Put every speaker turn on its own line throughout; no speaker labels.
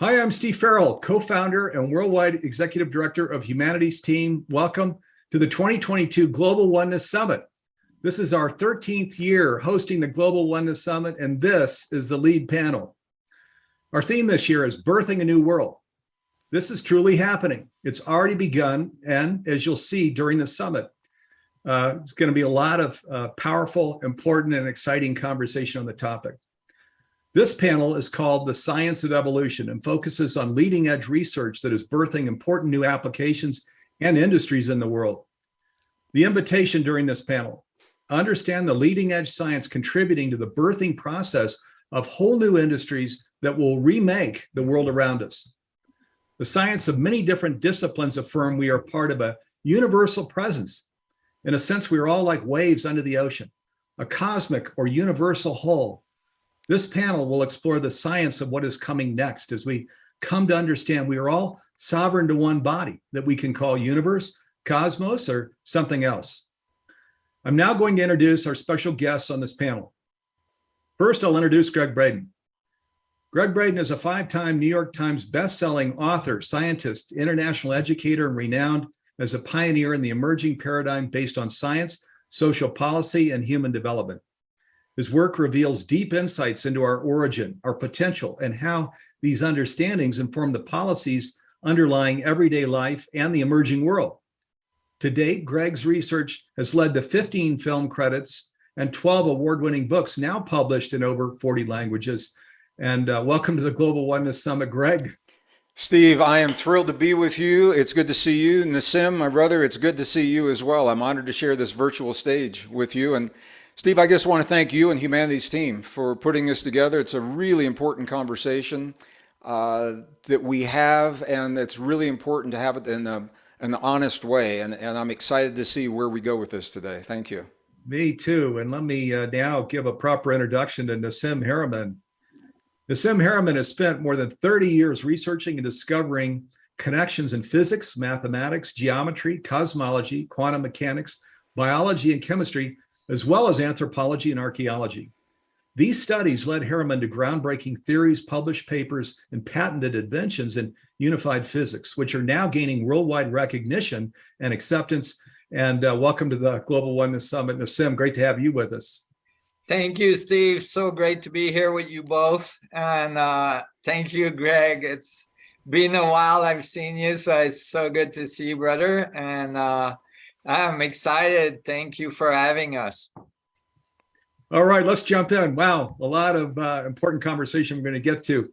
Hi, I'm Steve Farrell, co-founder and worldwide executive director of Humanitysteam. Welcome to the 2022 Global Oneness Summit. This is our 13th year hosting the Global Oneness Summit, and this is the lead panel. Our theme this year is Birthing a New World. This is truly happening. It's already begun, and as you'll see during the summit, it's going to be a lot of powerful, important, and exciting conversation on the topic. This panel is called The Science of Evolution and focuses on leading edge research that is birthing important new applications and industries in the world. The invitation during this panel: understand the leading edge science contributing to the birthing process of whole new industries that will remake the world around us. The science of many different disciplines affirm we are part of a universal presence. In a sense, we are all like waves under the ocean, a cosmic or universal whole. This panel will explore the science of what is coming next as we come to understand we are all sovereign to one body that we can call universe, cosmos, or something else. I'm now going to introduce our special guests on this panel. First, I'll introduce Gregg Braden. Gregg Braden is a 5-time New York Times best-selling author, scientist, international educator, and renowned as a pioneer in the emerging paradigm based on science, social policy, and human development. His work reveals deep insights into our origin, our potential, and how these understandings inform the policies underlying everyday life and the emerging world. To date, Gregg's research has led to 15 film credits and 12 award-winning books now published in over 40 languages. And welcome to the Global Oneness Summit, Gregg.
Steve, I am thrilled to be with you. It's good to see you. Nassim, my brother, it's good to see you as well. I'm honored to share this virtual stage with you. And Steve, I just want to thank you and Humanitysteam for putting this together. It's a really important conversation that we have, and it's really important to have it in an honest way. And I'm excited to see where we go with this today. Thank you.
Me too. And let me now give a proper introduction to Nassim Haramein. Nassim Haramein has spent more than 30 years researching and discovering connections in physics, mathematics, geometry, cosmology, quantum mechanics, biology, and chemistry, as well as anthropology and archaeology. These studies led Haramein to groundbreaking theories, published papers, and patented inventions in unified physics, which are now gaining worldwide recognition and acceptance. And welcome to the Global Oneness Summit. Nassim, great to have you with us.
Thank you, Steve. So great to be here with you both. And thank you, Gregg. It's been a while I've seen you, so it's so good to see you, brother. And I'm excited. Thank you for having us.
All right, let's jump in. Wow, a lot of important conversation we're going to get to.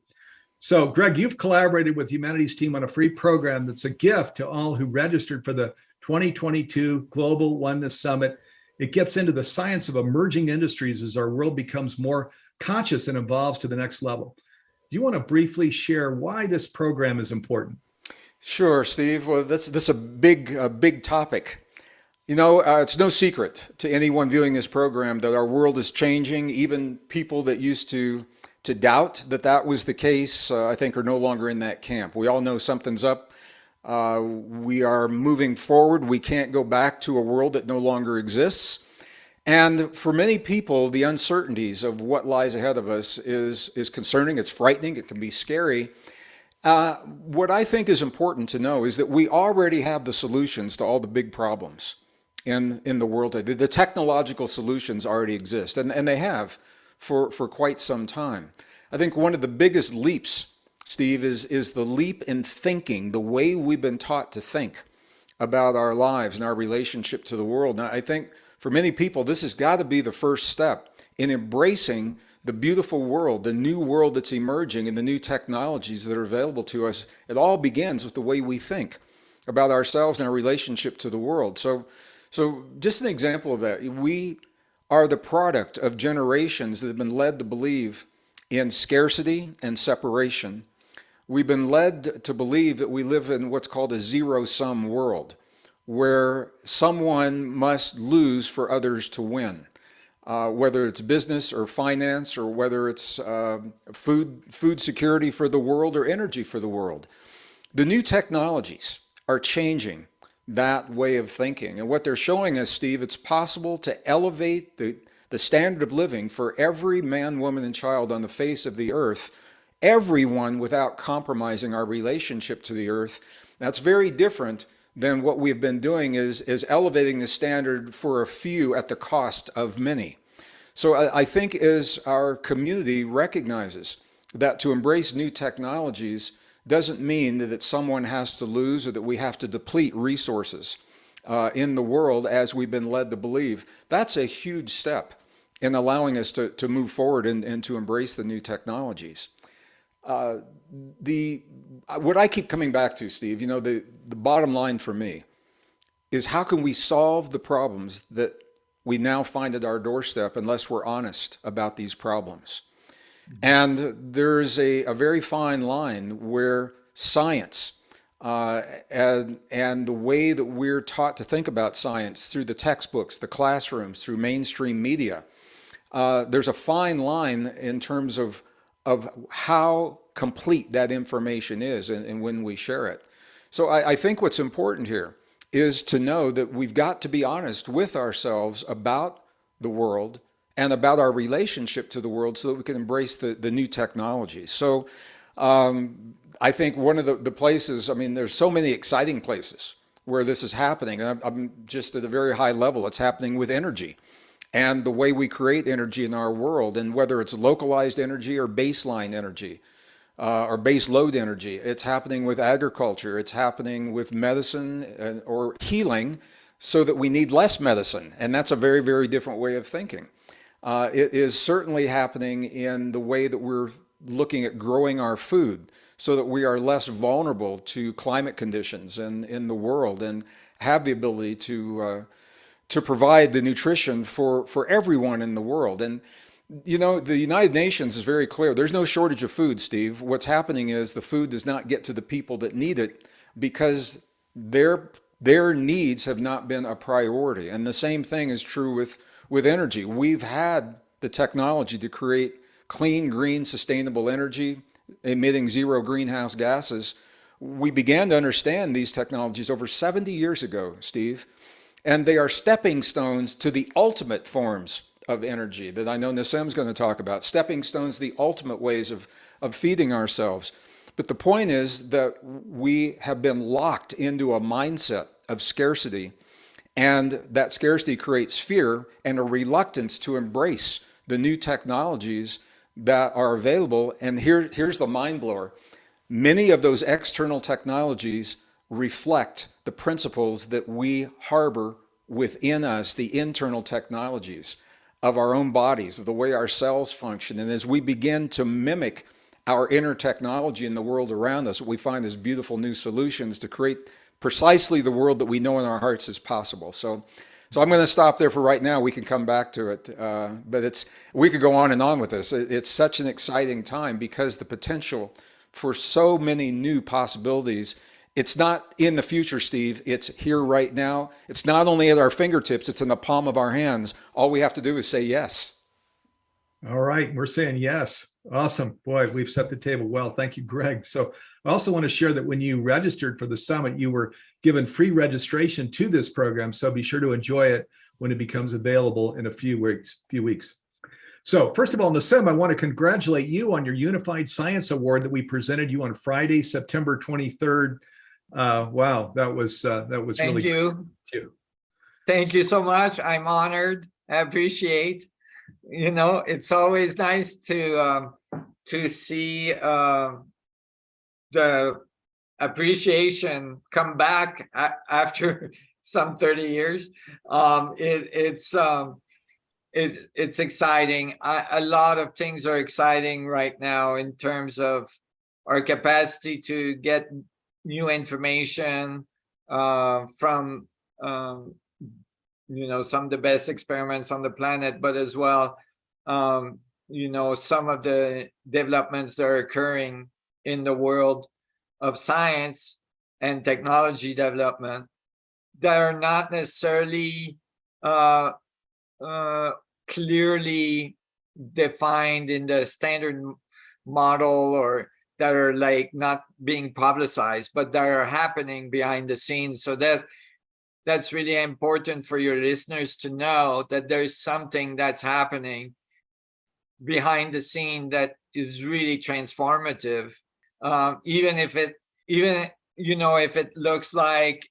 So, Gregg, you've collaborated with Humanitysteam on a free program that's a gift to all who registered for the 2022 Global Oneness Summit. It gets into the science of emerging industries as our world becomes more conscious and evolves to the next level. Do you want to briefly share why this program is important?
Sure, Steve. Well, this is a big topic. You know, it's no secret to anyone viewing this program that our world is changing. Even people that used to doubt that that was the case, I think are no longer in that camp. We all know something's up. We are moving forward. We can't go back to a world that no longer exists. And for many people, the uncertainties of what lies ahead of us is concerning. It's frightening. It can be scary. What I think is important to know is that we already have the solutions to all the big problems in the world. The technological solutions already exist, and they have for quite some time. I think one of the biggest leaps, Steve, is the leap in thinking, the way we've been taught to think about our lives and our relationship to the world. Now, I think for many people, this has got to be the first step in embracing the beautiful world, the new world that's emerging, and the new technologies that are available to us. It all begins with the way we think about ourselves and our relationship to the world. So just an example of that, we are the product of generations that have been led to believe in scarcity and separation. We've been led to believe that we live in what's called a zero-sum world, where someone must lose for others to win, whether it's business or finance, or whether it's food security for the world or energy for the world. The new technologies are changing that way of thinking. And what they're showing us, Steve, it's possible to elevate the standard of living for every man, woman, and child on the face of the earth everyone without compromising our relationship to the earth. That's very different than what we've been doing is elevating the standard for a few at the cost of many. So I think as our community recognizes that to embrace new technologies doesn't mean that someone has to lose or that we have to deplete resources in the world as we've been led to believe, that's a huge step in allowing us to move forward and to embrace the new technologies. What I keep coming back to, Steve, the bottom line for me is how can we solve the problems that we now find at our doorstep unless we're honest about these problems? And there's a very fine line where science and the way that we're taught to think about science through the textbooks, the classrooms, through mainstream media, there's a fine line in terms of how complete that information is and when we share it. So I think what's important here is to know that we've got to be honest with ourselves about the world and about our relationship to the world so that we can embrace the new technologies. So I think one of the places, I mean, there's so many exciting places where this is happening. And I'm just at a very high level. It's happening with energy and the way we create energy in our world, and whether it's localized energy or baseline energy. Or base load energy. It's happening with agriculture. It's happening with medicine or healing so that we need less medicine. And that's a very, very different way of thinking. It is certainly happening in the way that we're looking at growing our food so that we are less vulnerable to climate conditions in the world and have the ability to provide the nutrition for everyone in the world. And the United Nations is very clear. There's no shortage of food, Steve. What's happening is the food does not get to the people that need it because their needs have not been a priority. And the same thing is true with energy. We've had the technology to create clean, green, sustainable energy, emitting zero greenhouse gases. We began to understand these technologies over 70 years ago, Steve, and they are stepping stones to the ultimate forms of energy that I know Nassim's going to talk about. Stepping stones, the ultimate ways of feeding ourselves. But the point is that we have been locked into a mindset of scarcity, and that scarcity creates fear and a reluctance to embrace the new technologies that are available. And here's the mind blower. Many of those external technologies reflect the principles that we harbor within us, the internal technologies of our own bodies, of the way our cells function. And as we begin to mimic our inner technology in the world around us, we find these beautiful new solutions to create precisely the world that we know in our hearts is possible. So I'm going to stop there for right now. We can come back to it, but we could go on and on with this. It's such an exciting time because the potential for so many new possibilities. It's not in the future, Steve. It's here right now. It's not only at our fingertips, it's in the palm of our hands. All we have to do is say yes.
All right. We're saying yes. Awesome. Boy, we've set the table well. Thank you, Gregg. So I also want to share that when you registered for the summit, you were given free registration to this program. So be sure to enjoy it when it becomes available in a few weeks. So first of all, Nassim, I want to congratulate you on your Unified Science Award that we presented you on Friday, September 23rd. Wow, that was
Thank
really
you.
good.
Thank you so much. I'm honored. I appreciate. It's always nice to see the appreciation come back after some 30 years. It's exciting. A lot of things are exciting right now in terms of our capacity to get new information from some of the best experiments on the planet, but as well some of the developments that are occurring in the world of science and technology development that are not necessarily clearly defined in the standard model, or that are like not being publicized, but that are happening behind the scenes. So that's really important for your listeners to know that there's something that's happening behind the scene that is really transformative. Even if it looks like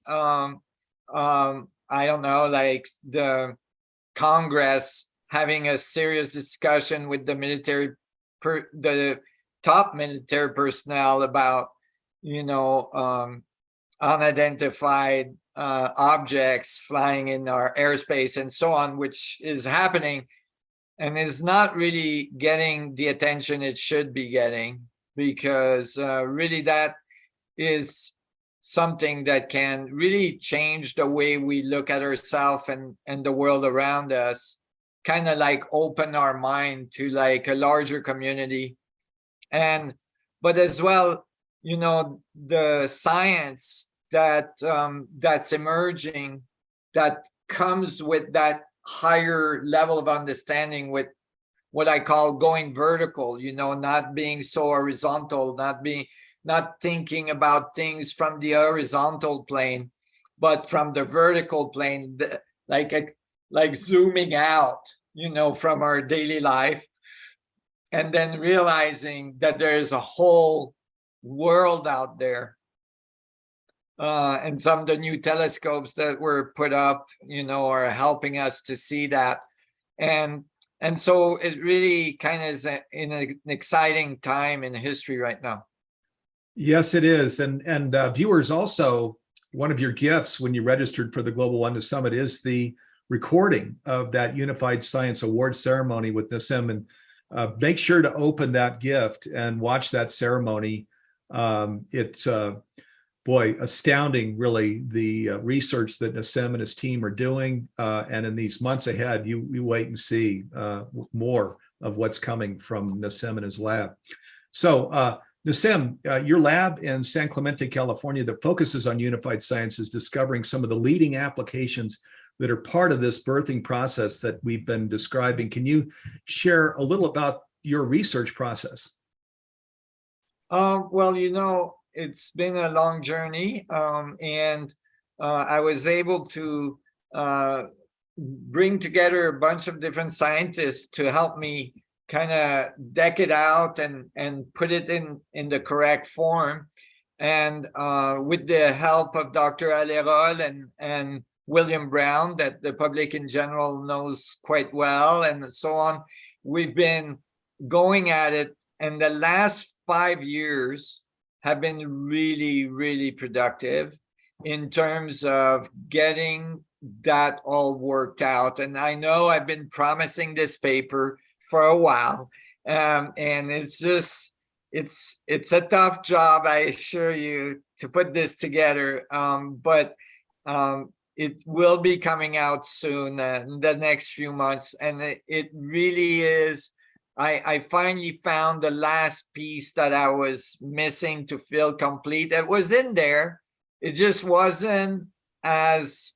I don't know, like the Congress having a serious discussion with the top military personnel about unidentified objects flying in our airspace and so on, which is happening and is not really getting the attention it should be getting, because really that is something that can really change the way we look at ourselves and the world around us, kind of like open our mind to like a larger community. But as well, the science that's emerging, that comes with that higher level of understanding, with what I call going vertical, not being so horizontal, not thinking about things from the horizontal plane, but from the vertical plane, like zooming out, from our daily life, and then realizing that there is a whole world out there. And some of the new telescopes that were put up, are helping us to see that. And so it really kind of is in an exciting time in history right now.
Yes, it is. And viewers, also, one of your gifts when you registered for the Global Oneness Summit is the recording of that Unified Science Awards ceremony with Nassim. And make sure to open that gift and watch that ceremony. It's astounding, really, the research that Nassim and his team are doing. And in these months ahead, you wait and see more of what's coming from Nassim and his lab. So Nassim, your lab in San Clemente, California, that focuses on unified science, is discovering some of the leading applications that are part of this birthing process that we've been describing. Can you share a little about your research process?
Well, it's been a long journey, and I was able to bring together a bunch of different scientists to help me kind of deck it out and put it in the correct form. And with the help of Dr. Farrell and William Brown, that the public in general knows quite well, and so on, we've been going at it. And the last 5 years have been really, really productive in terms of getting that all worked out. And I know I've been promising this paper for a while, and it's just it's a tough job, I assure you, to put this together, but it will be coming out soon, in the next few months. And it really is, I finally found the last piece that I was missing to feel complete. It was in there, it just wasn't as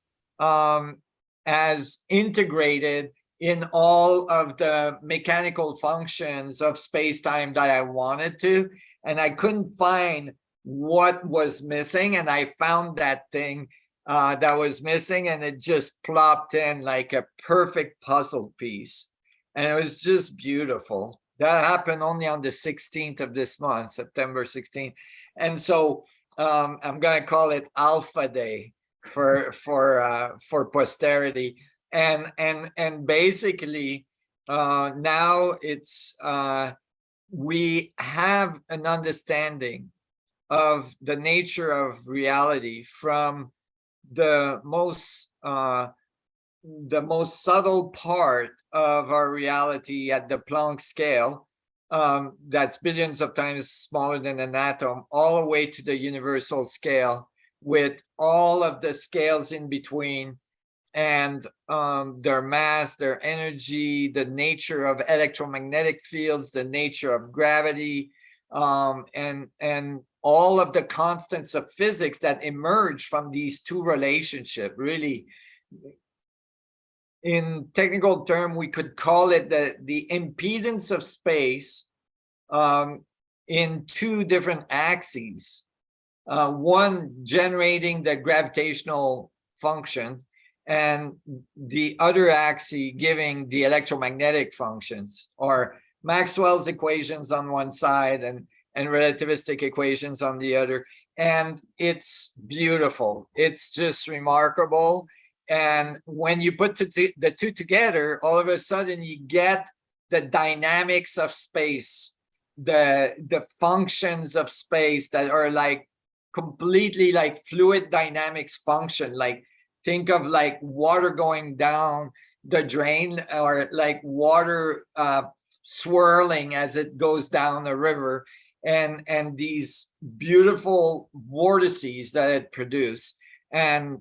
integrated in all of the mechanical functions of space-time that I wanted to. And I couldn't find what was missing. And I found that thing that was missing, and it just plopped in like a perfect puzzle piece. And it was just beautiful. That happened only on the 16th of this month, September 16th. And so I'm going to call it Alpha Day for posterity. And basically now it's we have an understanding of the nature of reality from the most subtle part of our reality at the Planck scale, that's billions of times smaller than an atom, all the way to the universal scale, with all of the scales in between, and their mass, their energy, the nature of electromagnetic fields, the nature of gravity, and all of the constants of physics that emerge from these two relationships. Really, in technical term, we could call it the impedance of space in two different axes, one generating the gravitational function, and the other axis giving the electromagnetic functions, or Maxwell's equations on one side and relativistic equations on the other. And it's beautiful. It's just remarkable. And when you put the two together, all of a sudden you get the dynamics of space, the functions of space that are like completely like fluid dynamics function. Like think of like water going down the drain, or like water swirling as it goes down a river, and these beautiful vortices that it produces. And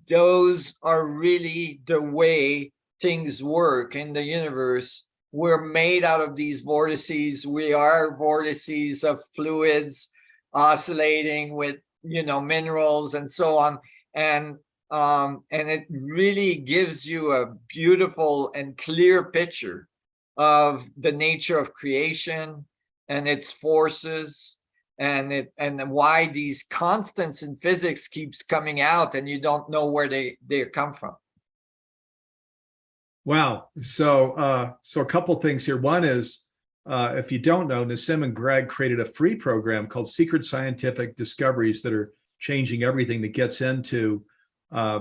those are really the way things work in the universe. We're made out of these vortices. We are vortices of fluids oscillating with, you know, minerals and so on. And it really gives you a beautiful and clear picture of the nature of creation and its forces, and why these constants in physics keeps coming out and you don't know where they come from.
Wow. So a couple things here. One is, if you don't know, Nassim and Gregg created a free program called Secret Scientific Discoveries that are changing everything that gets into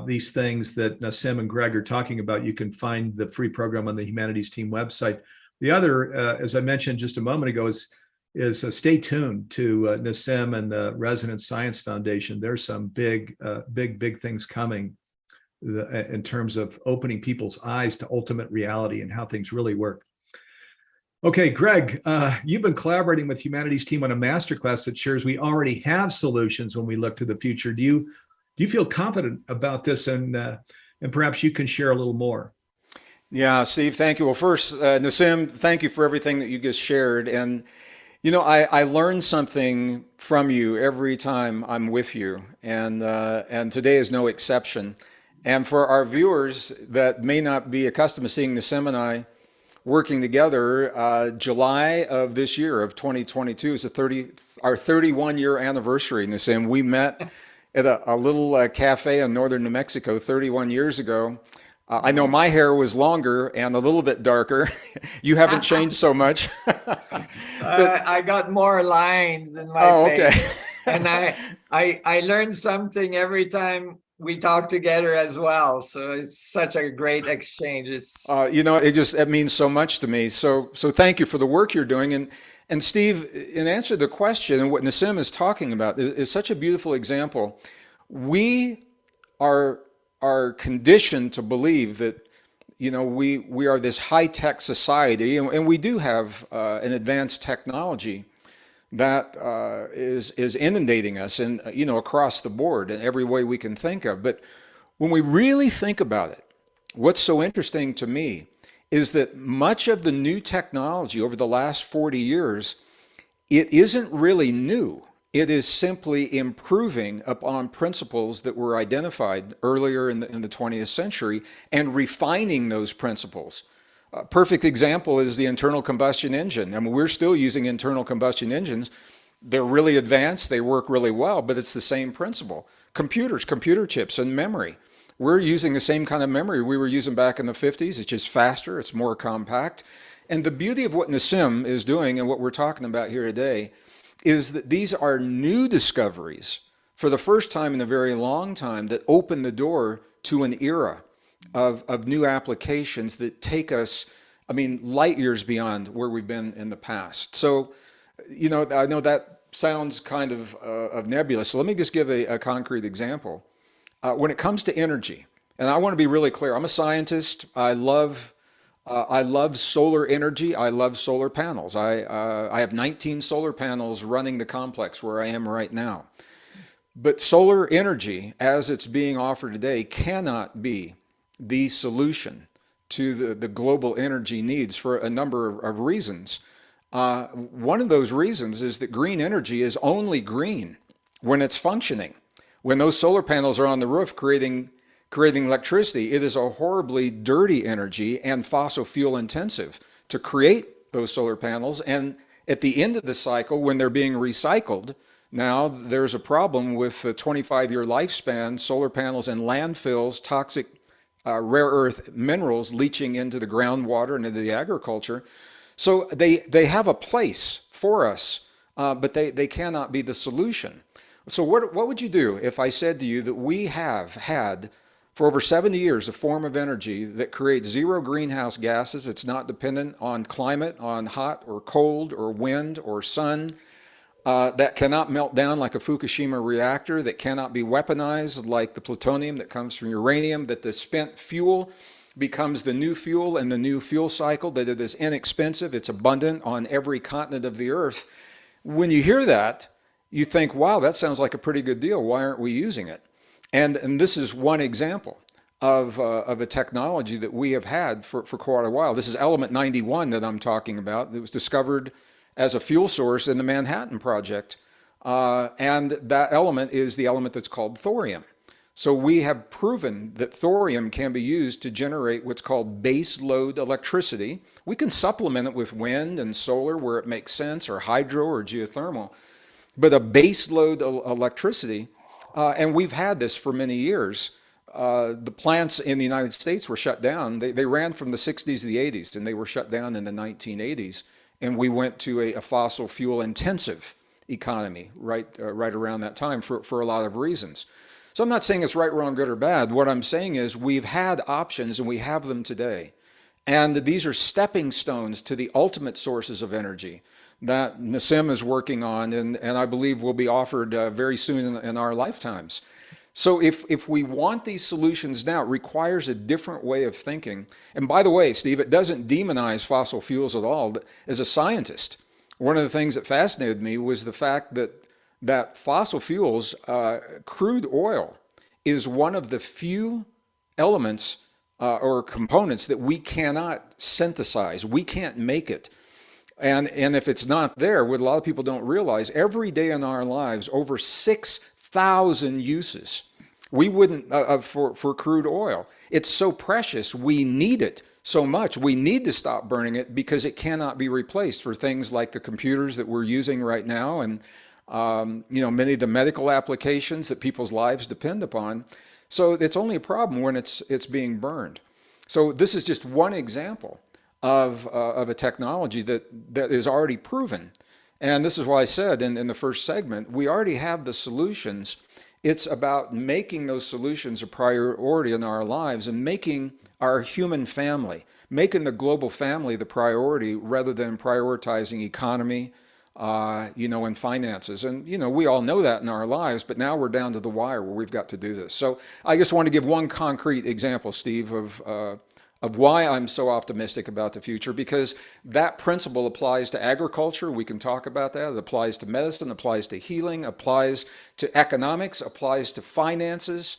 these things that Nassim and Gregg are talking about. You can find the free program on the Humanitysteam website. The other, as I mentioned just a moment ago, is stay tuned to Nassim and the Resonance Science Foundation. There's some big things coming in terms of opening people's eyes to ultimate reality and how things really work. Okay, Gregg, you've been collaborating with Humanitysteam on a masterclass that shares we already have solutions when we look to the future. Do you feel confident about this, and perhaps you can share a little more?
Yeah, Steve, thank you. Well, first, Nassim, thank you for everything that you just shared. And, you know, I learn something from you every time I'm with you, and today is no exception. And for our viewers that may not be accustomed to seeing Nassim and I working together, July of this year of 2022 is our 31-year anniversary, Nassim. We met at a little cafe in northern New Mexico 31 years ago. I know my hair was longer and a little bit darker. You haven't changed so much.
I got more lines in my
okay.
face. And I learned something every time we talk together as well. So it's such a great exchange. It's
You know, it means so much to me. So thank you for the work you're doing. And Steve, in answer to the question, and what Nassim is talking about is such a beautiful example. We are conditioned to believe that, you know, we are this high-tech society, and we do have an advanced technology that is inundating us, and you know, across the board in every way we can think of. But when we really think about it, what's so interesting to me is that much of the new technology over the last 40 years, it isn't really new. It is simply improving upon principles that were identified earlier in the 20th century and refining those principles. A perfect example is the internal combustion engine. I mean, we're still using internal combustion engines. They're really advanced, they work really well, but it's the same principle. Computers, computer chips, and memory. We're using the same kind of memory we were using back in the 50s. It's just faster, it's more compact. And the beauty of what Nassim is doing and what we're talking about here today is that these are new discoveries for the first time in a very long time that open the door to an era of new applications that take us, I mean, light years beyond where we've been in the past. So, you know, I know that sounds kind of nebulous. So let me just give a concrete example. When it comes to energy, and I want to be really clear, I'm a scientist. I love solar energy. I love solar panels. I have 19 solar panels running the complex where I am right now. But solar energy, as it's being offered today, cannot be the solution to the global energy needs for a number of reasons. One of those reasons is that green energy is only green when it's functioning. When those solar panels are on the roof creating electricity, it is a horribly dirty energy and fossil fuel intensive to create those solar panels. And at the end of the cycle, when they're being recycled, now there's a problem with a 25-year lifespan, solar panels in landfills, toxic rare earth minerals leaching into the groundwater and into the agriculture. So they have a place for us, but they cannot be the solution. So what would you do if I said to you that we have had for over 70 years a form of energy that creates zero greenhouse gases? It's not dependent on climate, on hot or cold or wind or sun, that cannot melt down like a Fukushima reactor, that cannot be weaponized like the plutonium that comes from uranium, that the spent fuel becomes the new fuel in the new fuel cycle, that it is inexpensive, it's abundant on every continent of the earth. When you hear that, you think, wow, that sounds like a pretty good deal. Why aren't we using it? And this is one example of a technology that we have had for quite a while. This is element 91 that I'm talking about. That was discovered as a fuel source in the Manhattan Project. And that element is the element that's called thorium. So we have proven that thorium can be used to generate what's called base load electricity. We can supplement it with wind and solar where it makes sense, or hydro or geothermal. But a base load electricity, and we've had this for many years. The plants in the United States were shut down. They ran from the 60s to the 80s, and they were shut down in the 1980s. And we went to a fossil fuel intensive economy right around that time for a lot of reasons. So I'm not saying it's right, wrong, good, or bad. What I'm saying is we've had options and we have them today. And these are stepping stones to the ultimate sources of energy that Nassim is working on, and I believe will be offered very soon in our lifetimes. So if we want these solutions now, it requires a different way of thinking. And by the way, Steve, it doesn't demonize fossil fuels at all. As a scientist, one of the things that fascinated me was the fact that fossil fuels, crude oil, is one of the few elements or components that we cannot synthesize. We can't make it. And if it's not there, what a lot of people don't realize, every day in our lives, over 6,000 uses we wouldn't for crude oil. It's so precious. We need it so much. We need to stop burning it because it cannot be replaced for things like the computers that we're using right now, and many of the medical applications that people's lives depend upon. So it's only a problem when it's being burned. So this is just one example of a technology that is already proven. And this is why I said in the first segment, we already have the solutions. It's about making those solutions a priority in our lives and making our human family, making the global family the priority rather than prioritizing economy, and finances. And, we all know that in our lives, but now we're down to the wire where we've got to do this. So I just want to give one concrete example, Steve, of why I'm so optimistic about the future, because that principle applies to agriculture. We can talk about that. It applies to medicine, applies to healing, applies to economics, applies to finances,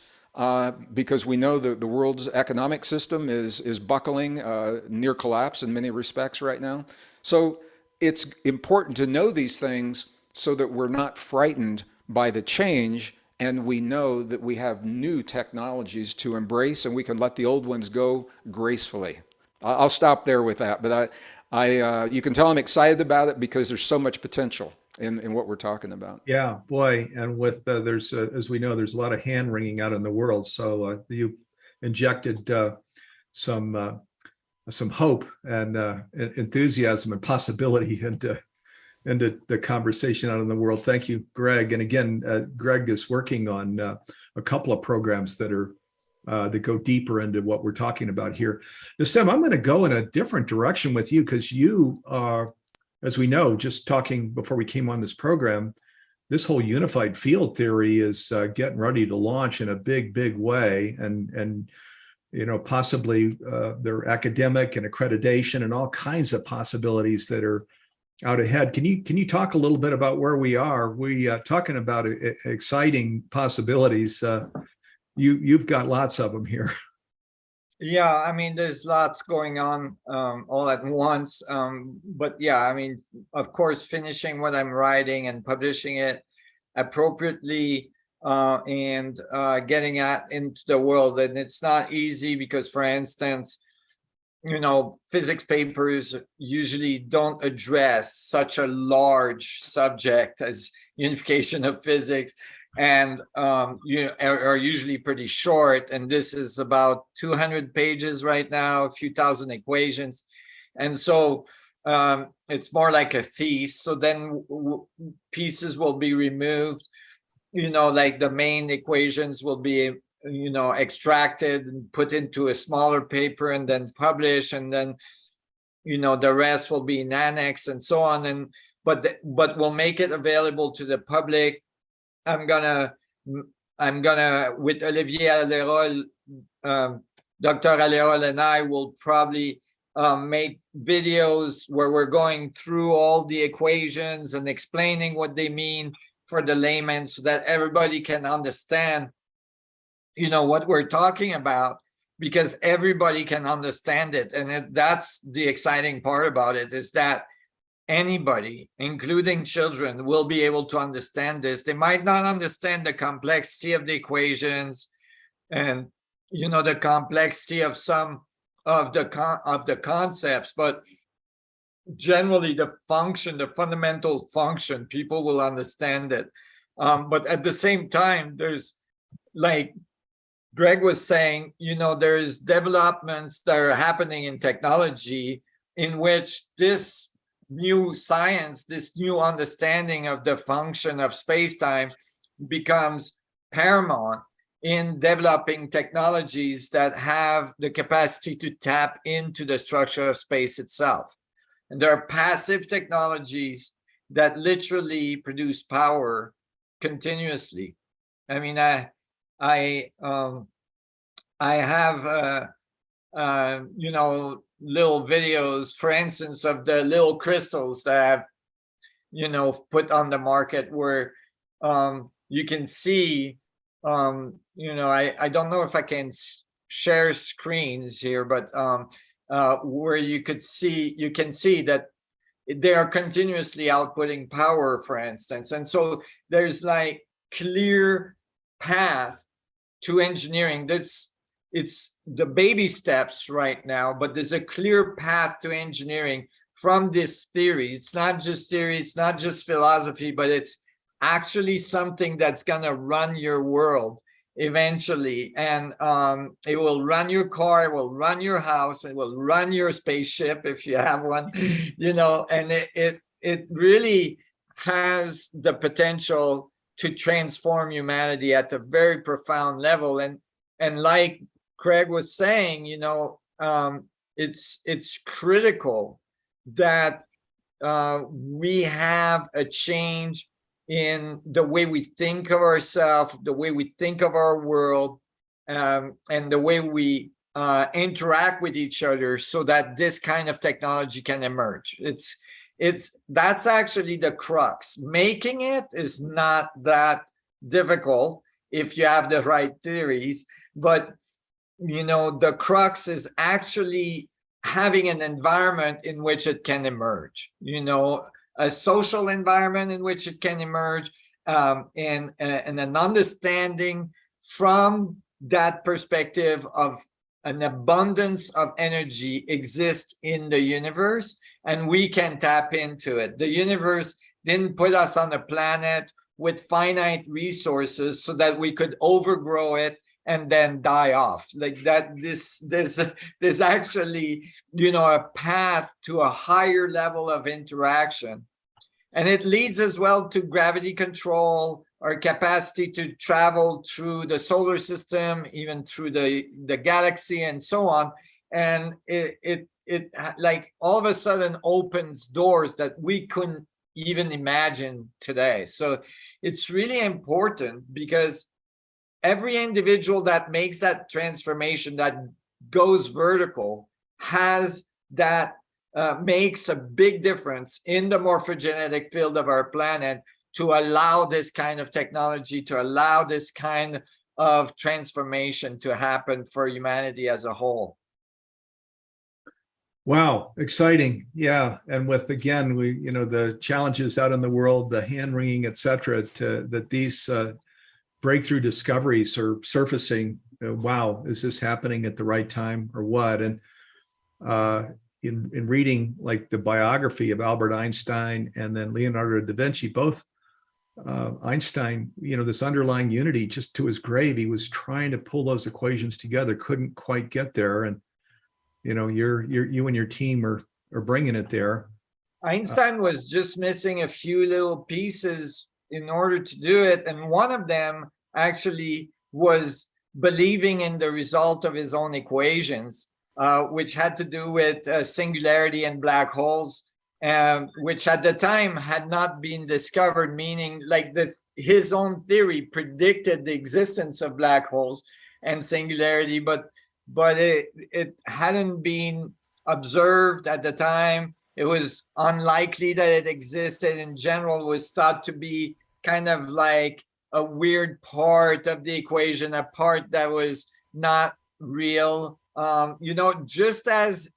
because we know that the world's economic system is buckling, near collapse in many respects right now. So it's important to know these things so that we're not frightened by the change, and we know that we have new technologies to embrace, and we can let the old ones go gracefully. I'll stop there with that, but you can tell I'm excited about it because there's so much potential in what we're talking about.
Yeah, boy. And with there's as we know, there's a lot of hand wringing out in the world. So you injected some hope and enthusiasm and possibility into the conversation out in the world. Thank you, Gregg. And again, Gregg is working on a couple of programs that go deeper into what we're talking about here. Nassim, I'm going to go in a different direction with you because you are, as we know, just talking before we came on this program, this whole unified field theory is getting ready to launch in a big way, and possibly there are academic and accreditation and all kinds of possibilities that are out ahead. Can you talk a little bit about where we are? We talking about exciting possibilities. You've got lots of them here.
Yeah, I mean, there's lots going on all at once. But yeah, I mean, of course, finishing what I'm writing and publishing it appropriately and getting into the world. And it's not easy because, for instance, physics papers usually don't address such a large subject as unification of physics, and are usually pretty short. And this is about 200 pages right now, a few thousand equations. And so it's more like a thief. So then pieces will be removed, like the main equations will be, extracted and put into a smaller paper and then published, and then, the rest will be in annex and so on. And but we'll make it available to the public. I'm gonna with Olivier Alérol, Dr. Alérol and I will probably make videos where we're going through all the equations and explaining what they mean for the layman, so that everybody can understand, what we're talking about, because everybody can understand it. And that's the exciting part about it, is that anybody, including children, will be able to understand this. They might not understand the complexity of the equations and, the complexity of some of the concepts, but generally the fundamental function, people will understand it. But at the same time, there's, like Gregg was saying, there's developments that are happening in technology in which this new science, this new understanding of the function of space-time becomes paramount in developing technologies that have the capacity to tap into the structure of space itself. And there are passive technologies that literally produce power continuously. I mean, I have, little videos, for instance, of the little crystals that I've, put on the market, where you can see, I don't know if I can share screens here, but where you can see that they are continuously outputting power, for instance. And so there's like clear path to engineering. It's the baby steps right now, but there's a clear path to engineering from this theory. It's not just theory, it's not just philosophy, but it's actually something that's gonna run your world eventually. And it will run your car, it will run your house, it will run your spaceship if you have one, and it really has the potential to transform humanity at a very profound level. And like Gregg was saying, it's critical that we have a change in the way we think of ourselves, the way we think of our world, and the way we interact with each other, so that this kind of technology can emerge. That's actually the crux. Making it is not that difficult if you have the right theories, but the crux is actually having an environment in which it can emerge, a social environment in which it can emerge, and an understanding from that perspective of an abundance of energy exists in the universe, and we can tap into it. The universe didn't put us on a planet with finite resources so that we could overgrow it and then die off. Like that, there's actually, a path to a higher level of interaction. And it leads as well to gravity control, our capacity to travel through the solar system, even through the galaxy and so on. And it like all of a sudden opens doors that we couldn't even imagine today. So it's really important, because every individual that makes that transformation, that goes vertical, has that, makes a big difference in the morphogenetic field of our planet, to allow this kind of technology, to allow this kind of transformation to happen for humanity as a whole.
Wow, exciting. Yeah. And with, again, the challenges out in the world, the hand wringing, et cetera, that these breakthrough discoveries are surfacing. Wow, is this happening at the right time or what? And in reading like the biography of Albert Einstein and then Leonardo da Vinci, both Einstein, this underlying unity, just to his grave, he was trying to pull those equations together, couldn't quite get there. And you and your team are bringing it there.
Einstein was just missing a few little pieces in order to do it. And one of them actually was believing in the result of his own equations, which had to do with singularity and black holes, which at the time had not been discovered, meaning like his own theory predicted the existence of black holes and singularity, but it hadn't been observed at the time. It was unlikely that it existed. In general, it was thought to be kind of like a weird part of the equation, a part that was not real. Just as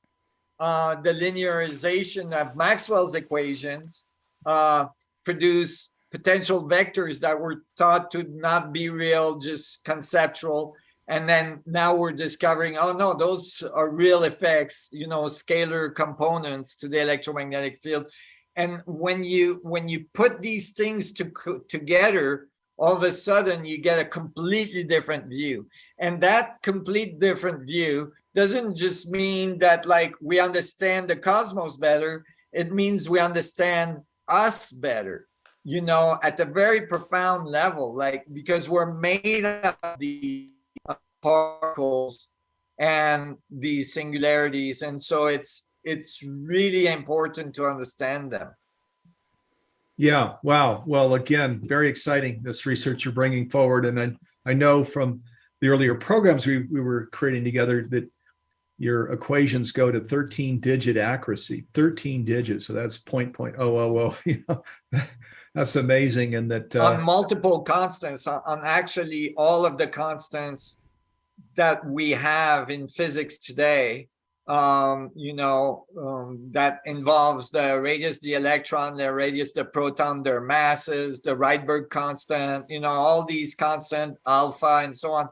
the linearization of Maxwell's equations produce potential vectors that were thought to not be real, just conceptual. And then now we're discovering, oh no, those are real effects, scalar components to the electromagnetic field. And when you put these things together, all of a sudden you get a completely different view. And that complete different view doesn't just mean that like we understand the cosmos better. It means we understand us better, at a very profound level, like because we're made of the particles and these singularities, and so it's really important to understand them.
Yeah, wow. Well, again, very exciting, this research you're bringing forward. And I know from the earlier programs we were creating together that your equations go to 13-digit accuracy, 13 digits. So that's 0.000. That's amazing. And that
on multiple constants, on actually all of the constants that we have in physics today, that involves the radius, the electron, the radius, the proton, their masses, the Rydberg constant, all these constant, alpha, and so on,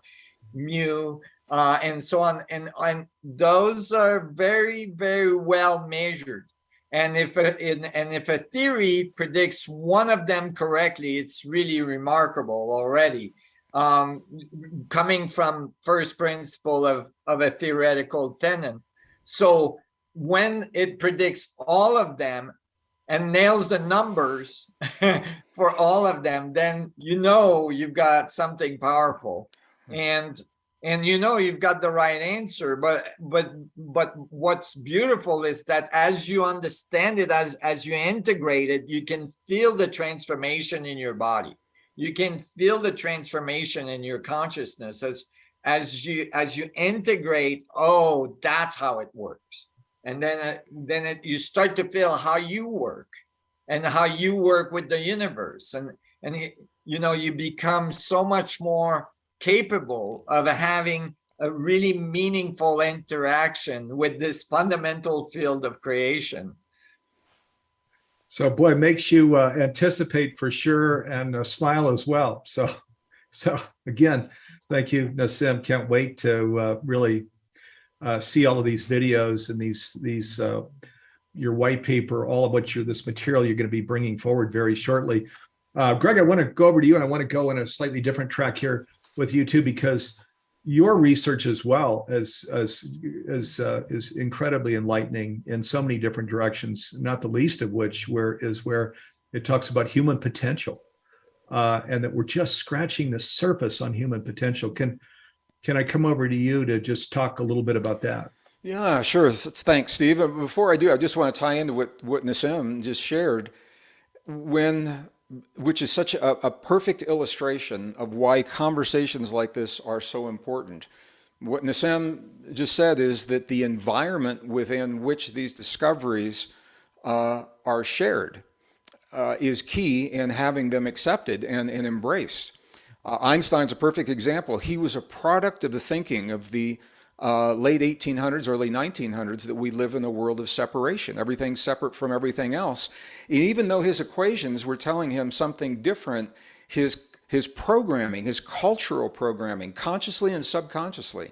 mu, and so on. And those are very, very well measured. And if a theory predicts one of them correctly, it's really remarkable already. Coming from first principle of a theoretical tenet. So when it predicts all of them and nails the numbers for all of them, then you've got something powerful, and you've got the right answer. But what's beautiful is that as you understand it, as you integrate it, you can feel the transformation in your body. You can feel the transformation in your consciousness as you integrate. Oh, that's how it works, and then you start to feel how you work and how you work with the universe, and you become so much more capable of having a really meaningful interaction with this fundamental field of creation.
So, boy, it makes you anticipate for sure and smile as well. So again, thank you, Nassim. Can't wait to really see all of these videos and these your white paper, all of this material you're going to be bringing forward very shortly. Gregg, I want to go over to you, and I want to go in a slightly different track here with you too, because your research as well is incredibly enlightening in so many different directions, not the least of which where it talks about human potential, and that we're just scratching the surface on human potential. Can I come over to you to just talk a little bit about that?
Yeah, sure. Thanks, Steve. Before I do, I just want to tie into what Nassim just shared, which is such a perfect illustration of why conversations like this are so important. What Nassim just said is that the environment within which these discoveries are shared is key in having them accepted and embraced. Einstein's a perfect example. He was a product of the thinking of the late 1800s, early 1900s, that we live in a world of separation. Everything's separate from everything else. And even though his equations were telling him something different, his programming, his cultural programming, consciously and subconsciously,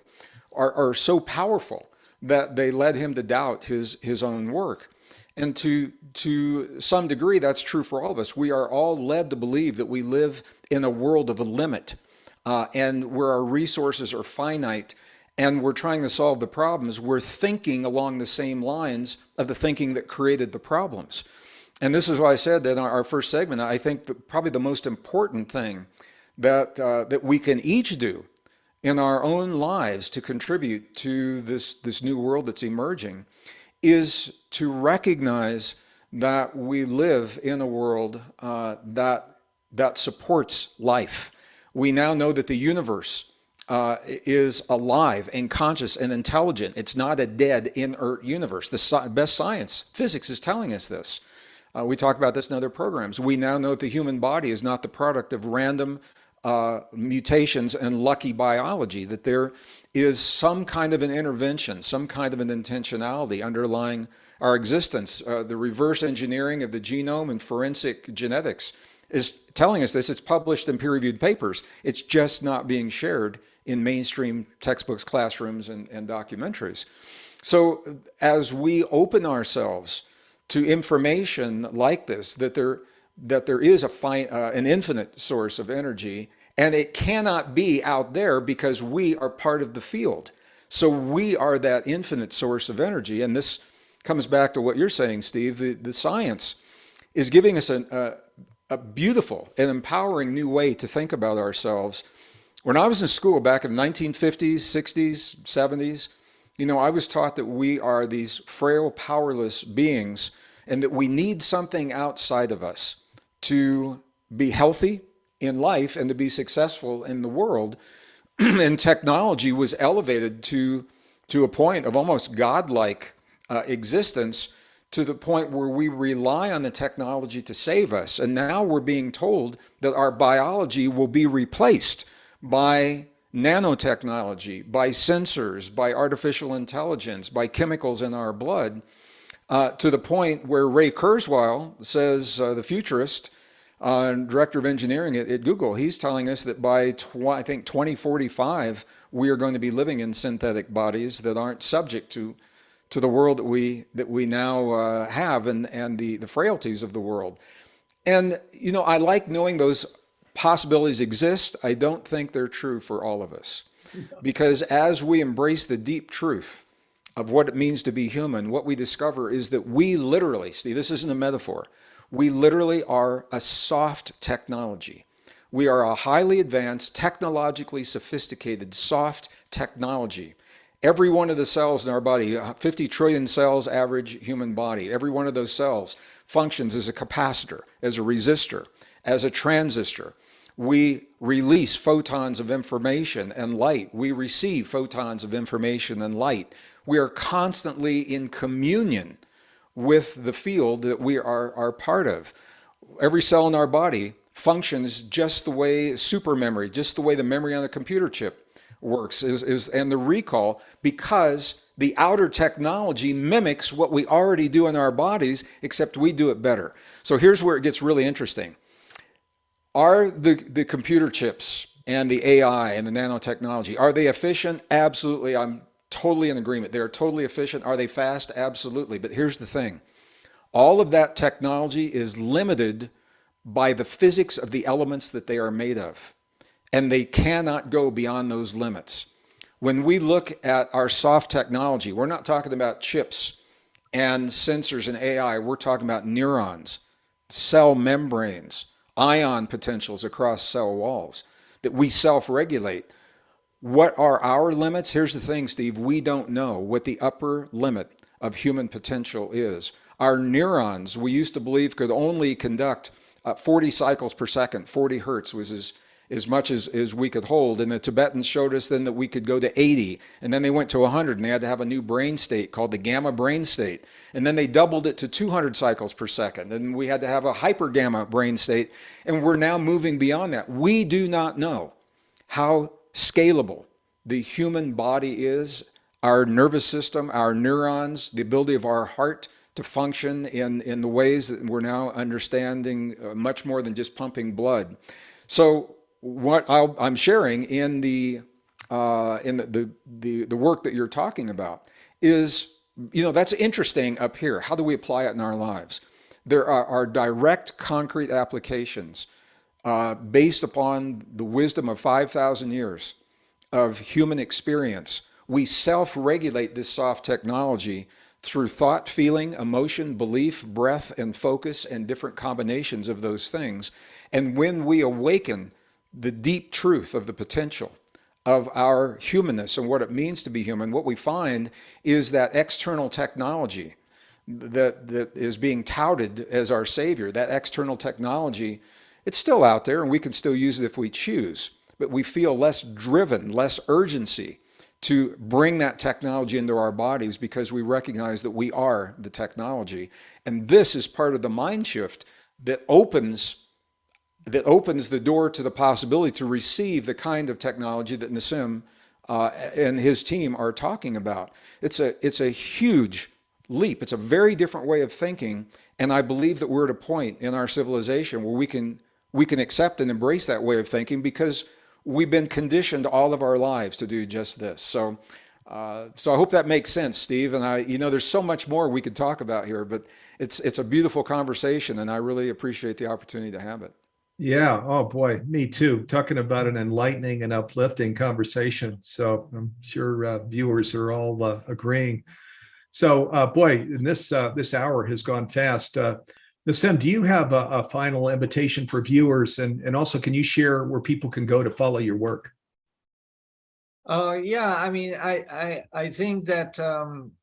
are so powerful that they led him to doubt his own work. And to some degree, that's true for all of us. We are all led to believe that we live in a world of a limit, and where our resources are finite, and we're trying to solve the problems, we're thinking along the same lines of the thinking that created the problems. And this is why I said that in our first segment, I think that probably the most important thing that we can each do in our own lives to contribute to this new world that's emerging is to recognize that we live in a world that supports life. We now know that the universe is alive and conscious and intelligent. It's not a dead, inert universe. The best science, physics, is telling us this. We talk about this in other programs. We now know that the human body is not the product of random mutations and lucky biology, that there is some kind of an intervention, some kind of an intentionality underlying our existence. The reverse engineering of the genome and forensic genetics is telling us this. It's published in peer-reviewed papers. It's just not being shared in mainstream textbooks, classrooms, and documentaries. So as we open ourselves to information like this, that there is an infinite source of energy, and it cannot be out there because we are part of the field. So we are that infinite source of energy. And this comes back to what you're saying, Steve. The science is giving us a beautiful and empowering new way to think about ourselves. When I was in school back in the 1950s, 60s, 70s, I was taught that we are these frail, powerless beings and that we need something outside of us to be healthy in life and to be successful in the world. And technology was elevated to a point of almost godlike existence, to the point where we rely on the technology to save us. And now we're being told that our biology will be replaced by nanotechnology, by sensors, by artificial intelligence, by chemicals in our blood, to the point where Ray Kurzweil says, the futurist, director of engineering at Google, he's telling us that by 2045, we are going to be living in synthetic bodies that aren't subject to the world that we now have, and the frailties of the world. And I like knowing those possibilities exist. I don't think they're true for all of us, because as we embrace the deep truth of what it means to be human, what we discover is that we literally, Steve, this isn't a metaphor, we literally are a soft technology. We are a highly advanced, technologically sophisticated, soft technology. Every one of the cells in our body, 50 trillion cells average human body, every one of those cells functions as a capacitor, as a resistor, as a transistor. We release photons of information and light. We receive photons of information and light. We are constantly in communion with the field that we are part of. Every cell in our body functions just the way super memory, just the way the memory on a computer chip works, and the recall, because the outer technology mimics what we already do in our bodies, except we do it better. So here's where it gets really interesting. Are the computer chips and the AI and the nanotechnology, are they efficient? Absolutely. I'm totally in agreement. They are totally efficient. Are they fast? Absolutely. But here's the thing. All of that technology is limited by the physics of the elements that they are made of, and they cannot go beyond those limits. When we look at our soft technology, we're not talking about chips and sensors and AI. We're talking about neurons, cell membranes, ion potentials across cell walls that we self-regulate. What are our limits? Here's the thing, Steve. We don't know what the upper limit of human potential is. Our neurons, we used to believe, could only conduct 40 cycles per second. 40 hertz was as much as we could hold. And the Tibetans showed us then that we could go to 80. And then they went to 100, and they had to have a new brain state called the gamma brain state. And then they doubled it to 200 cycles per second. And we had to have a hyper gamma brain state. And we're now moving beyond that. We do not know how scalable the human body is, our nervous system, our neurons, the ability of our heart to function in the ways that we're now understanding, much more than just pumping blood. So what I'm sharing in the work that you're talking about is, that's interesting up here. How do we apply it in our lives? There are direct, concrete applications based upon the wisdom of 5,000 years of human experience, we self-regulate this soft technology through thought, feeling, emotion, belief, breath, and focus, and different combinations of those things. And when we awaken the deep truth of the potential of our humanness and what it means to be human, what we find is that external technology that is being touted as our savior, that external technology, it's still out there and we can still use it if we choose, but we feel less driven, less urgency to bring that technology into our bodies because we recognize that we are the technology. And this is part of the mind shift that opens the door to the possibility to receive the kind of technology that Nassim and his team are talking about. It's a huge leap. It's a very different way of thinking, and I believe that we're at a point in our civilization where we can accept and embrace that way of thinking because we've been conditioned all of our lives to do just this. So I hope that makes sense, Steve. And there's so much more we could talk about here, but it's a beautiful conversation, and I really appreciate the opportunity to have it.
Yeah. Oh boy, me too. Talking about an enlightening and uplifting conversation. So I'm sure viewers are all agreeing. So boy, and this hour has gone fast. Nassim, do you have a final invitation for viewers, and also can you share where people can go to follow your work?
Yeah, I mean, I think that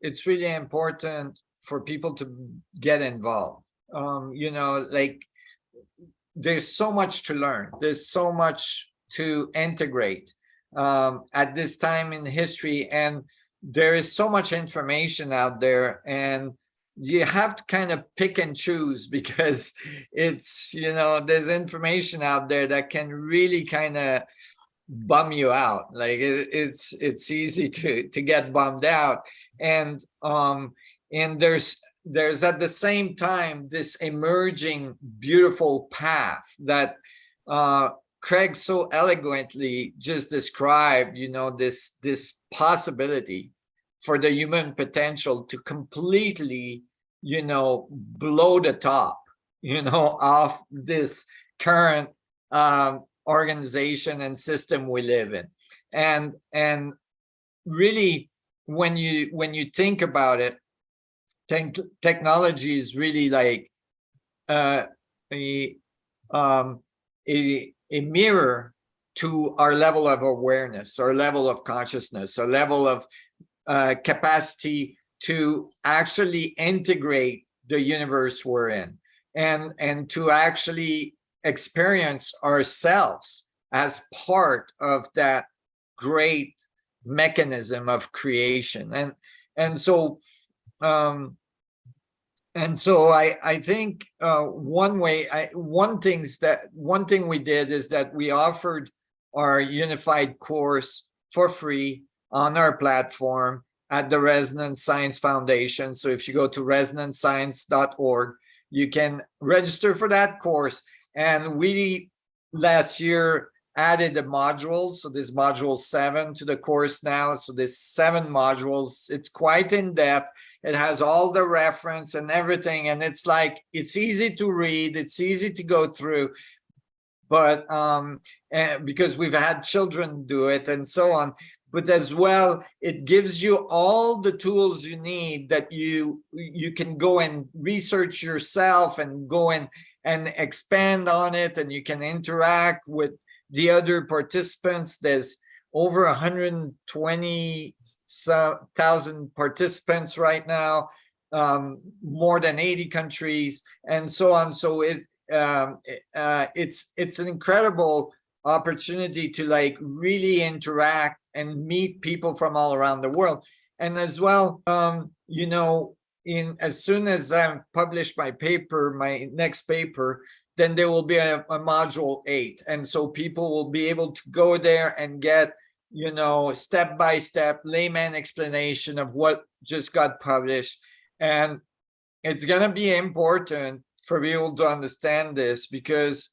it's really important for people to get involved. Like there's so much to learn. There's so much to integrate at this time in history, and there is so much information out there, and you have to kind of pick and choose because it's, there's information out there that can really kind of bum you out. Like it's easy to get bummed out, and there's at the same time this emerging beautiful path that Craig so eloquently just described, this possibility for the human potential to completely, blow the top, off this current organization and system we live in. And really, when you think about it, technology is really like a mirror to our level of awareness, our level of consciousness, our level of capacity to actually integrate the universe we're in, and to actually experience ourselves as part of that great mechanism of creation. And so I think one thing we did is that we offered our unified course for free on our platform at the Resonance Science Foundation. So if you go to resonancescience.org, you can register for that course. And we last year added the modules. So this module 7 to the course now. So there's 7 modules. It's quite in depth. It has all the reference and everything. And it's easy to read. It's easy to go through. But because we've had children do it and so on. But as well, it gives you all the tools you need that you can go and research yourself and go and expand on it, and you can interact with the other participants. There's over 120,000 participants right now, more than 80 countries, and so on. So it's an incredible opportunity to really interact and meet people from all around the world. And as well, as soon as I've published my next paper, then there will be a module 8. And so people will be able to go there and get, step-by-step layman explanation of what just got published. And it's going to be important for people to understand this because,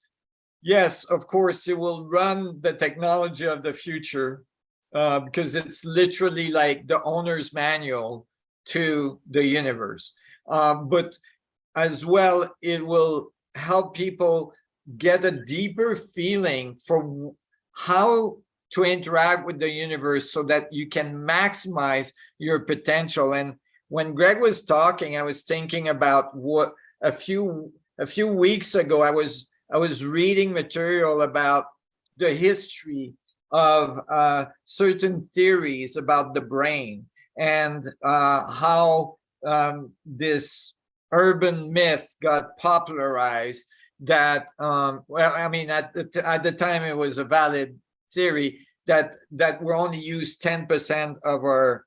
yes, of course, it will run the technology of the future because it's literally like the owner's manual to the universe. But as well, it will help people get a deeper feeling for how to interact with the universe so that you can maximize your potential. And when Gregg was talking, I was thinking about what a few weeks ago, I was reading material about the history of certain theories about the brain, and how this urban myth got popularized that well, I mean, at the time it was a valid theory that we only use 10% of our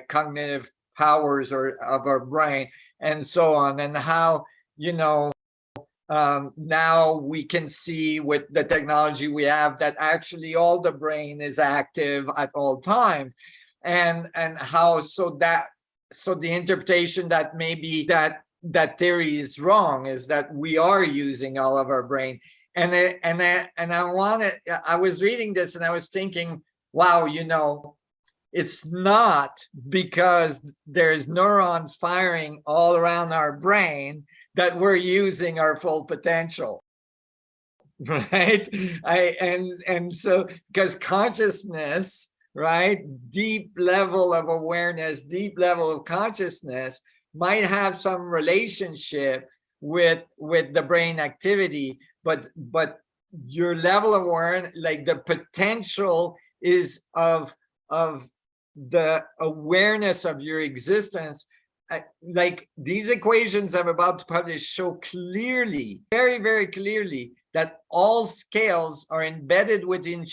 cognitive powers or of our brain, and so on, and how, you know, now we can see with the technology we have that actually all the brain is active at all times, and how so the interpretation that maybe that theory is wrong is that we are using all of our brain. And I was reading this and I was thinking, wow, you know, it's not because there's neurons firing all around our brain that we're using our full potential, right? So because consciousness, right, deep level of awareness, deep level of consciousness might have some relationship with the brain activity, but your level of awareness, like the potential is of the awareness of your existence. Like these equations I'm about to publish show clearly, very, very clearly, that all scales are embedded within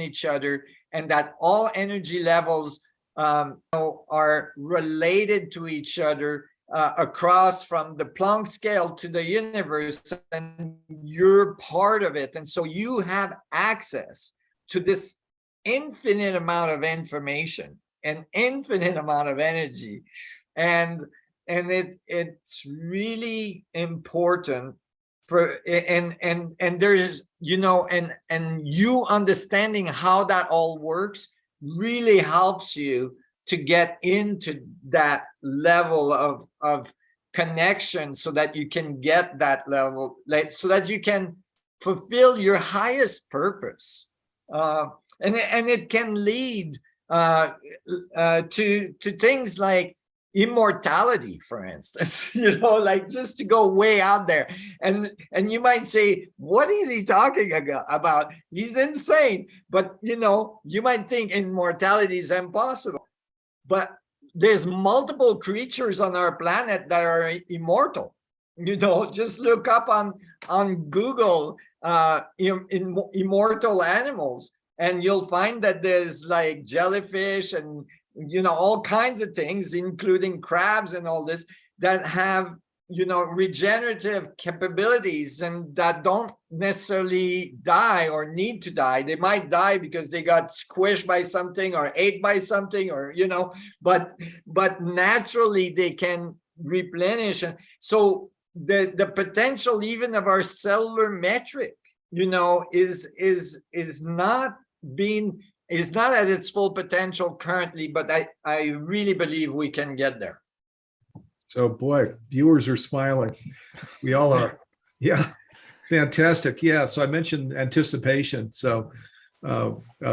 each other, and that all energy levels are related to each other across from the Planck scale to the universe, and you're part of it. And so you have access to this infinite amount of information, an infinite amount of energy. And it's really important for, and there's, you know, and you understanding how that all works really helps you to get into that level of connection, so that you can get that level, like, so that you can fulfill your highest purpose. And it can lead to things like immortality, for instance, you know, like just to go way out there. And you might say, what is he talking about? He's insane. But, you know, you might think immortality is impossible. But there's multiple creatures on our planet that are immortal. You know, just look up on Google immortal animals, and you'll find that there's like jellyfish and, you know, all kinds of things, including crabs and all this, that have, you know, regenerative capabilities and that don't necessarily die or need to die. They might die because they got squished by something or ate by something, or, you know, but naturally they can replenish. So the potential even of our cellular metric, you know, is not at its full potential currently, but I really believe we can get there.
So boy, viewers are smiling. We all are. Yeah, fantastic. Yeah, so I mentioned anticipation. So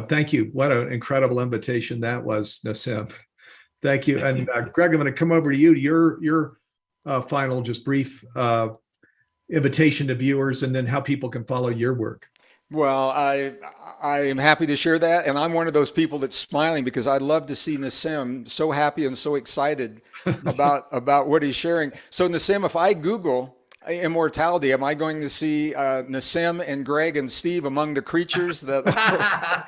thank you. What an incredible invitation that was, Nassim. Thank you. And Gregg, I'm going to come over to you. Your final, just brief invitation to viewers, and then how people can follow your work.
Well, I am happy to share that, and I'm one of those people that's smiling because I love to see Nassim so happy and so excited about what he's sharing. So Nassim, if I Google immortality, am I going to see Nassim and Gregg and Steve among the creatures that are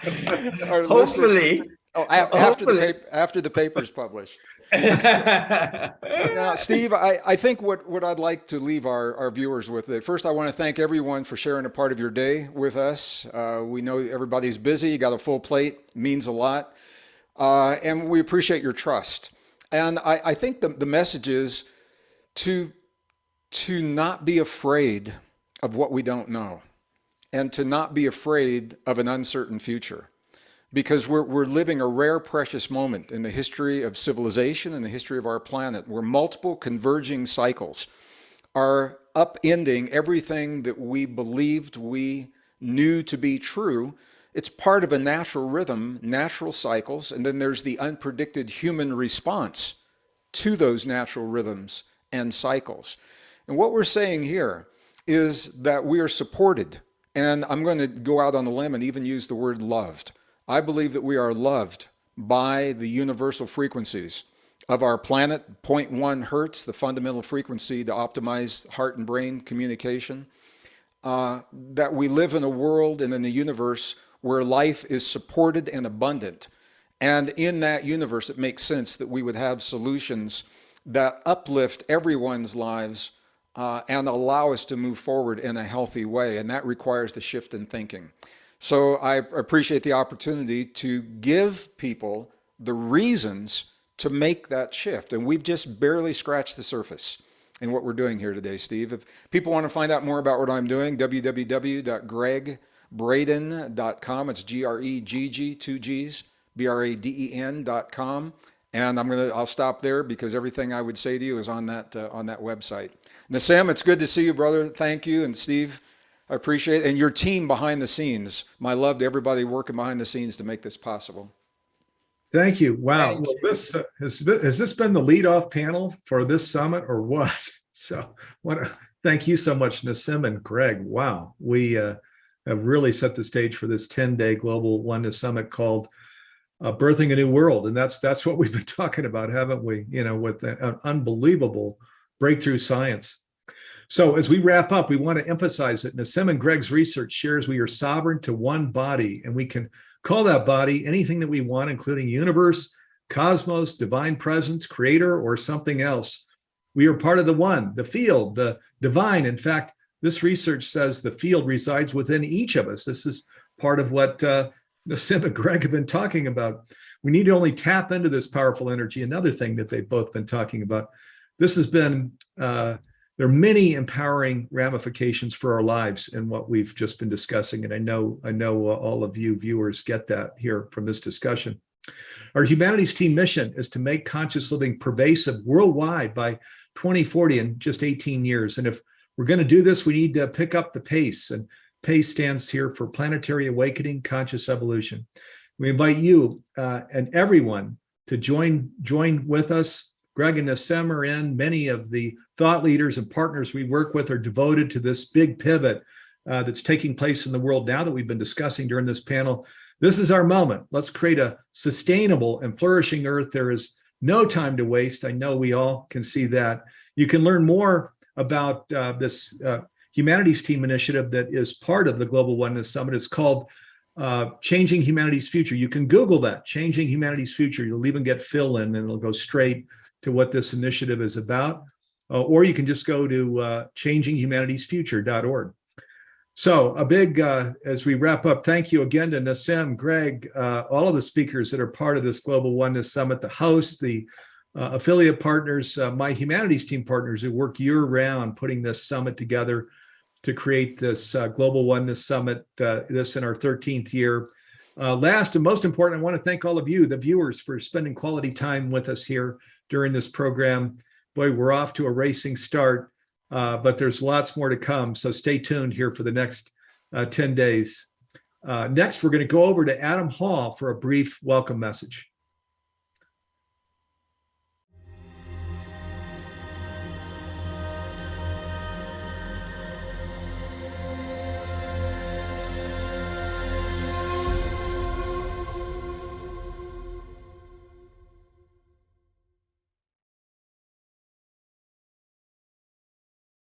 Hopefully.
listed? Oh, after the paper's published. Now, Steve, I think what I'd like to leave our viewers with, first, I want to thank everyone for sharing a part of your day with us. We know everybody's busy, you got a full plate, means a lot. And we appreciate your trust. And I think the message is to not be afraid of what we don't know, and to not be afraid of an uncertain future. Because we're living a rare, precious moment in the history of civilization and the history of our planet, where multiple converging cycles are upending everything that we believed we knew to be true, It's part of a natural rhythm, natural cycles, and then there's the unpredicted human response to those natural rhythms and cycles. And what we're saying here is that we are supported, and I'm going to go out on a limb and even use the word loved. I believe that we are loved by the universal frequencies of our planet, zero point 0.1 hertz, the fundamental frequency to optimize heart and brain communication, that we live in a world and in a universe where life is supported and abundant. And in that universe, it makes sense that we would have solutions that uplift everyone's lives and allow us to move forward in a healthy way. And that requires the shift in thinking. So I appreciate the opportunity to give people the reasons to make that shift. And we've just barely scratched the surface in what we're doing here today, Steve. If people want to find out more about what I'm doing, www.greggbraden.com. It's Gregg, 2 G's, Braden.com. And I'll stop there because everything I would say to you is on that website. Nassim, it's good to see you, brother. Thank you. And Steve, I appreciate it. And your team behind the scenes. My love to everybody working behind the scenes to make this possible.
Thank you. Wow.
Thank
Well,
you.
this has this been the lead-off panel for this summit or what? So, thank you so much, Nassim and Gregg. Wow, we have really set the stage for this 10-day Global Oneness Summit called "Birthing a New World," and that's what we've been talking about, haven't we? You know, with an unbelievable breakthrough science. So, as we wrap up, we want to emphasize that Nassim and Gregg's research shares we are sovereign to one body, and we can call that body anything that we want, including universe, cosmos, divine presence, creator, or something else. We are part of the one, the field, the divine. In fact, this research says the field resides within each of us. This is part of what Nassim and Gregg have been talking about. We need to only tap into this powerful energy. Another thing that they've both been talking about. This has been, there are many empowering ramifications for our lives in what we've just been discussing. And I know all of you viewers get that here from this discussion. Our Humanitysteam mission is to make conscious living pervasive worldwide by 2040 in just 18 years. And if we're going to do this, we need to pick up the pace. And PACE stands here for Planetary Awakening Conscious Evolution. We invite you and everyone to join with us. Gregg and Nassim are in. Many of the thought leaders and partners we work with are devoted to this big pivot that's taking place in the world now that we've been discussing during this panel. This is our moment. Let's create a sustainable and flourishing Earth. There is no time to waste. I know we all can see that. You can learn more about this Humanitysteam initiative that is part of the Global Oneness Summit. It's called Changing Humanity's Future. You can Google that, Changing Humanity's Future. You'll even get fill in and it'll go straight to what this initiative is about. Or you can just go to changinghumanitiesfuture.org. So a big, as we wrap up, thank you again to Nassim, Gregg, all of the speakers that are part of this Global Oneness Summit, the hosts, the affiliate partners, my Humanitysteam partners who work year-round putting this summit together to create this Global Oneness Summit, this in our 13th year. Last and most important, I want to thank all of you, the viewers, for spending quality time with us here during this program. Boy, we're off to a racing start. But there's lots more to come. So stay tuned here for the next 10 days. Next, we're going to go over to Adam Hall for a brief welcome message.